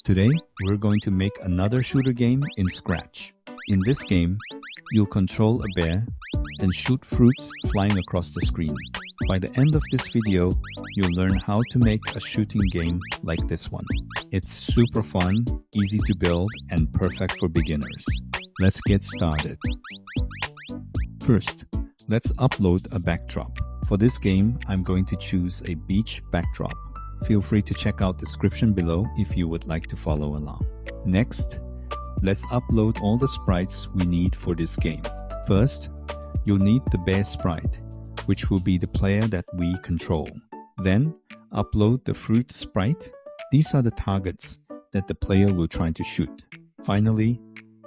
Today, we're going to make another shooter game in Scratch. In this game, you'll control a bear and shoot fruits flying across the screen. By the end of this video, you'll learn how to make a shooting game like this one. It's super fun, easy to build, and perfect for beginners. Let's get started. First, let's upload a backdrop. For this game, I'm going to choose a beach backdrop. Feel free to check out the description below if you would like to follow along. Next, let's upload all the sprites we need for this game. First, you'll need the bear sprite, which will be the player that we control. Then, upload the fruit sprite. These are the targets that the player will try to shoot. Finally,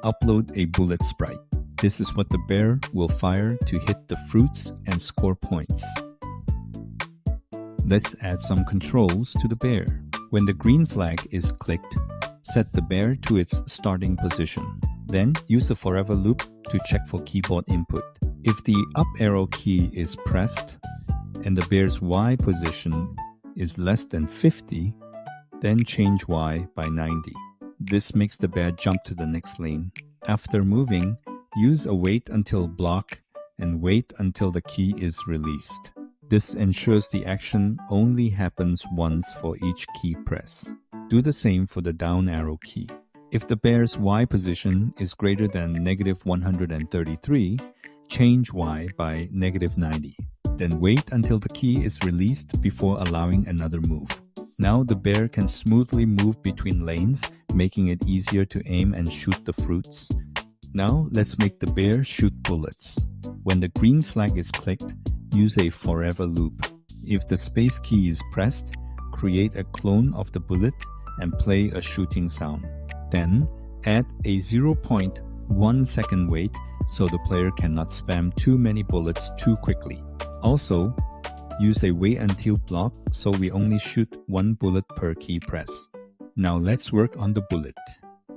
upload a bullet sprite. This is what the bear will fire to hit the fruits and score points. Let's add some controls to the bear. When the green flag is clicked, set the bear to its starting position. Then use a forever loop to check for keyboard input. If the up arrow key is pressed and the bear's Y position is less than 50, then change Y by 90. This makes the bear jump to the next lane. After moving, use a wait until block and wait until the key is released. This ensures the action only happens once for each key press. Do the same for the down arrow key. If the bear's Y position is greater than -133, change Y by -90. Then wait until the key is released before allowing another move. Now the bear can smoothly move between lanes, making it easier to aim and shoot the fruits. Now let's make the bear shoot bullets. When the green flag is clicked, use a forever loop. If the space key is pressed, create a clone of the bullet and play a shooting sound. Then, add a 0.1 second wait so the player cannot spam too many bullets too quickly. Also, use a wait until block so we only shoot one bullet per key press. Now let's work on the bullet.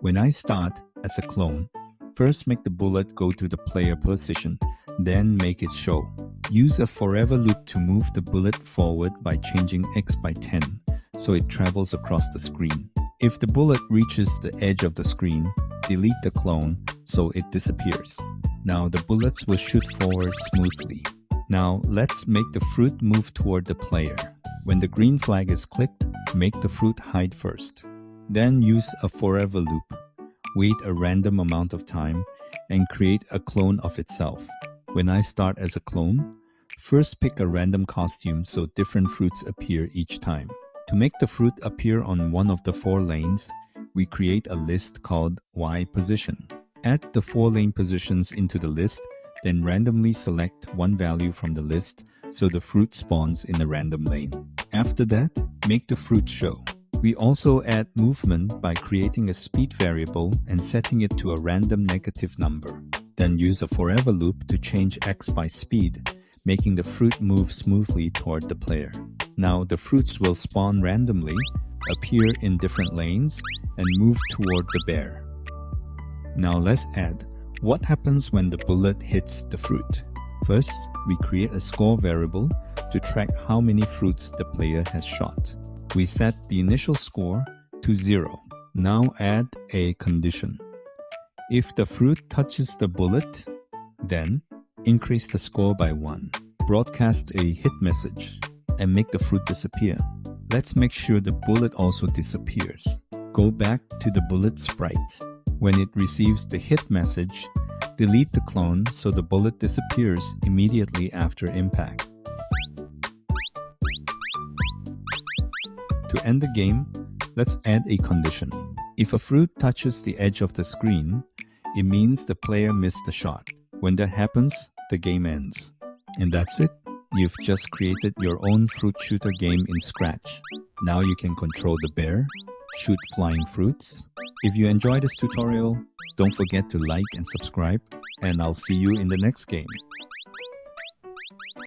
When I start as a clone, first make the bullet go to the player position, then make it show. Use a forever loop to move the bullet forward by changing X by 10, so it travels across the screen. If the bullet reaches the edge of the screen, delete the clone so it disappears. Now the bullets will shoot forward smoothly. Now let's make the fruit move toward the player. When the green flag is clicked, make the fruit hide first. Then use a forever loop. Wait a random amount of time and create a clone of itself. When I start as a clone, first pick a random costume so different fruits appear each time. To make the fruit appear on one of the 4 lanes, we create a list called Y position. Add the 4 lane positions into the list, then randomly select one value from the list so the fruit spawns in a random lane. After that, make the fruit show. We also add movement by creating a speed variable and setting it to a random negative number. Then use a forever loop to change X by speed, making the fruit move smoothly toward the player. Now the fruits will spawn randomly, appear in different lanes, and move toward the bear. Now let's add what happens when the bullet hits the fruit. First, we create a score variable to track how many fruits the player has shot. We set the initial score to 0. Now add a condition. If the fruit touches the bullet, then increase the score by 1. Broadcast a hit message and make the fruit disappear. Let's make sure the bullet also disappears. Go back to the bullet sprite. When it receives the hit message, delete the clone so the bullet disappears immediately after impact. To end the game, let's add a condition. If a fruit touches the edge of the screen, it means the player missed the shot. When that happens, the game ends. And that's it. You've just created your own fruit shooter game in Scratch. Now you can control the bear, shoot flying fruits. If you enjoyed this tutorial, don't forget to like and subscribe, and I'll see you in the next game.